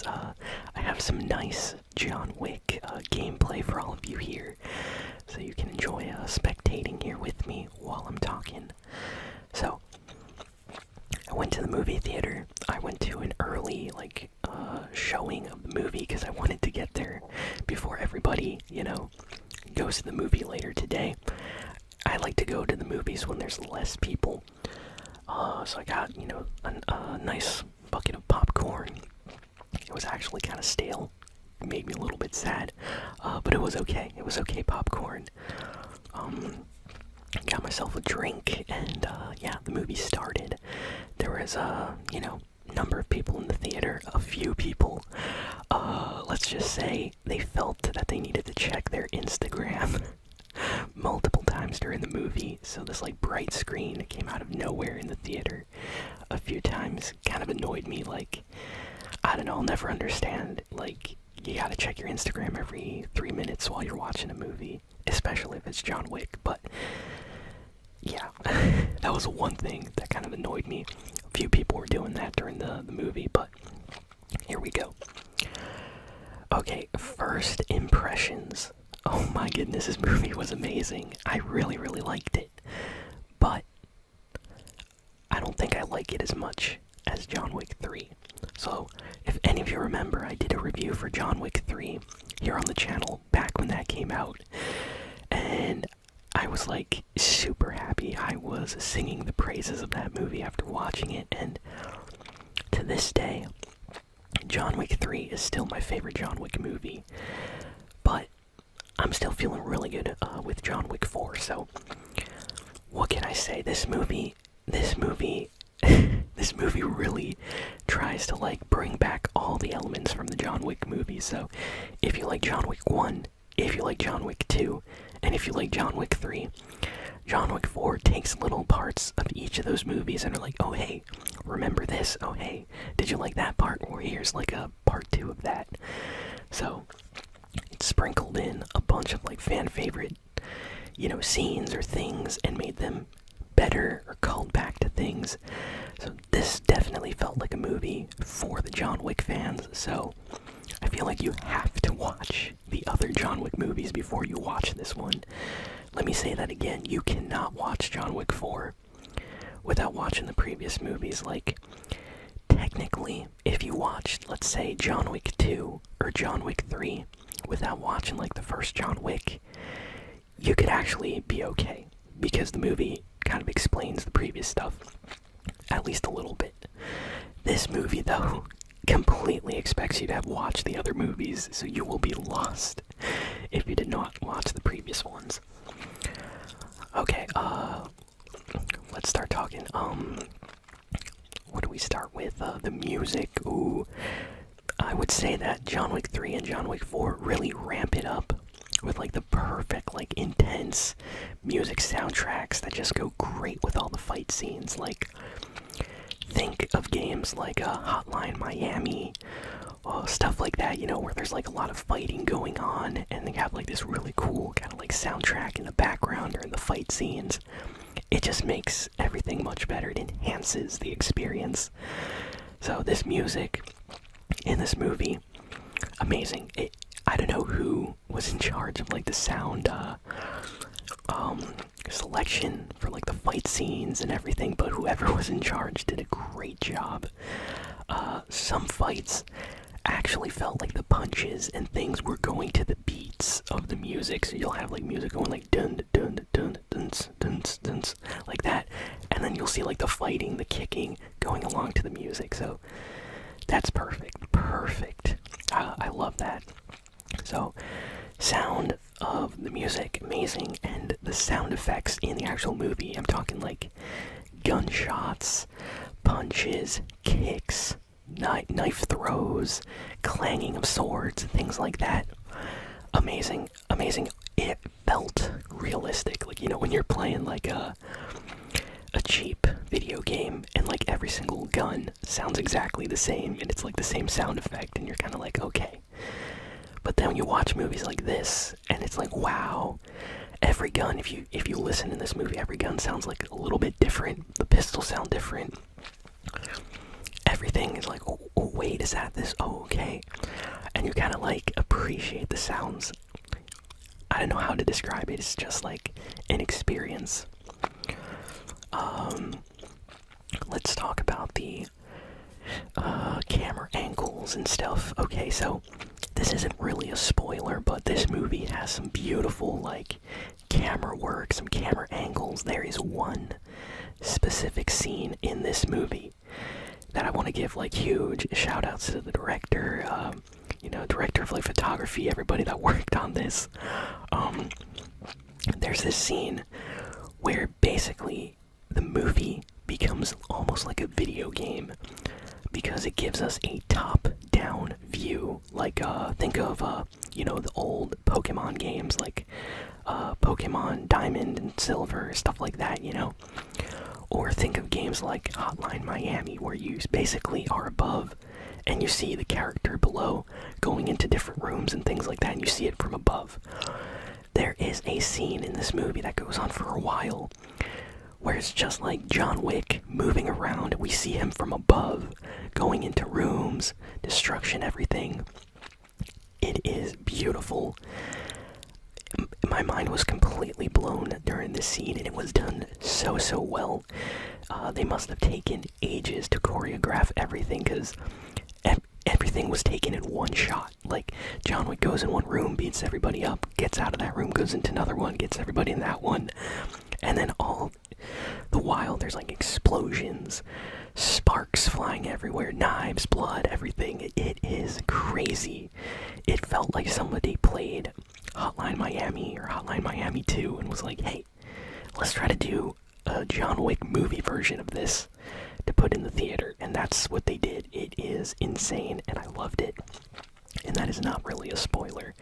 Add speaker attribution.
Speaker 1: minutes. I have some nice John Wick gameplay for all of you here, so you can enjoy spectating here with me while I'm talking. So, I went to the movie theater. I went to an early, showing of the movie because I wanted to get there before everybody, goes to the movie later today. I like to go to the movies when there's less people. So I got, a nice bucket of popcorn. It was actually kind of stale. It made me a little bit sad. But it was okay. It was okay popcorn. Got myself a drink, and yeah, the movie started. There was number of people in the theater, a few people. Let's just say they felt that they needed to check their Instagram multiple times during the movie. So this bright screen came out of nowhere in the theater a few times. Kind of annoyed me. I don't know, I'll never understand. You gotta check your Instagram every 3 minutes while you're watching a movie, especially if it's John Wick. But yeah, that was one thing that kind of annoyed me. A few people were doing that during the movie, but here we go. Okay, first impressions. Oh my goodness, this movie was amazing. I really, really liked it. But I don't think I like it as much as John Wick 3. So, if any of you remember, I did a review for John Wick 3 here on the channel back when that came out. And I was super happy. I was singing the praises of that movie after watching it, and to this day, John Wick 3 is still my favorite John Wick movie. But I'm still feeling really good with John Wick 4, so what can I say? This movie this movie really tries to bring back all the elements from the John Wick movies. So if you like John Wick 1, if you like John Wick 2, and if you like John Wick 3, John Wick 4 takes little parts of each of those movies and are like, oh hey, remember this? Oh hey, did you like that part? Or here's a part 2 of that. So it sprinkled in a bunch of fan favorite, scenes or things and made them better or called back to things. So this definitely felt like a movie for the John Wick fans. So I feel like you have to watch the other John Wick movies before you watch this one. Let me say that again. You cannot watch John Wick 4 without watching the previous movies. Technically, if you watched, let's say, John Wick 2 or John Wick 3 without watching the first John Wick, you could actually be okay, because the movie kind of explains the previous stuff, at least a little bit. This movie, though, completely expects you to have watched the other movies, so you will be lost if you did not watch the previous ones. Okay, let's start talking. What do we start with? The music. Ooh, I would say that John Wick 3 and John Wick 4 really ramp it up with the perfect, intense music soundtracks that just go great with all the fight scenes. Think of games like Hotline Miami, stuff like that, where there's a lot of fighting going on, and they have this really cool kind of soundtrack in the background during the fight scenes. It just makes everything much better. It enhances the experience. So this music in this movie, amazing. I don't know who was in charge of the sound selection for the fight scenes and everything, but whoever was in charge did a great job. Some fights actually felt like the punches and things were going to the beats of the music. So you'll have music going dun dun dun dun dun dun like that, and then you'll see the fighting, the kicking going along to the music. So that's perfect. I love that. So sound of the music, amazing, and the sound effects in the actual movie, I'm talking gunshots, punches, kicks, knife throws, clanging of swords, things like that. Amazing. It felt realistic, when you're playing a cheap video game and every single gun sounds exactly the same and it's the same sound effect, and you're kind of okay. But then when you watch movies like this, and it's wow, every gun, if you listen in this movie, every gun sounds a little bit different. The pistols sound different. everything is like, oh wait, is that this? Oh, okay. And you kind of like appreciate the sounds. I don't know how to describe it. It's just like an experience. Let's talk about the camera angles and stuff. Okay, so this isn't really a spoiler, but this movie has some beautiful like camera work, some camera angles. There is one specific scene in this movie that I want to give like huge shout outs to the director, director of like photography, everybody that worked on this. There's this scene where basically the movie becomes almost like a video game because it gives us a top-down view. Like, think of, the old Pokemon games, like Pokemon Diamond and Silver, stuff like that, Or think of games like Hotline Miami, where you basically are above and you see the character below going into different rooms and things like that, and you see it from above. There is a scene in this movie that goes on for a while where it's just like John Wick moving around. We see him from above, going into rooms, destruction, everything. It is beautiful. My mind was completely blown during this scene, and it was done so well. They must have taken ages to choreograph everything, because everything was taken in one shot. Like, John Wick goes in one room, beats everybody up, gets out of that room, goes into another one, gets everybody in that one. And then all the while, there's like explosions, sparks flying everywhere, knives, blood, everything. It is crazy. It felt like somebody played Hotline Miami or Hotline Miami 2 and was like, hey, let's try to do a John Wick movie version of this to put in the theater. And that's what they did. It is insane, and I loved it. And that is not really a spoiler.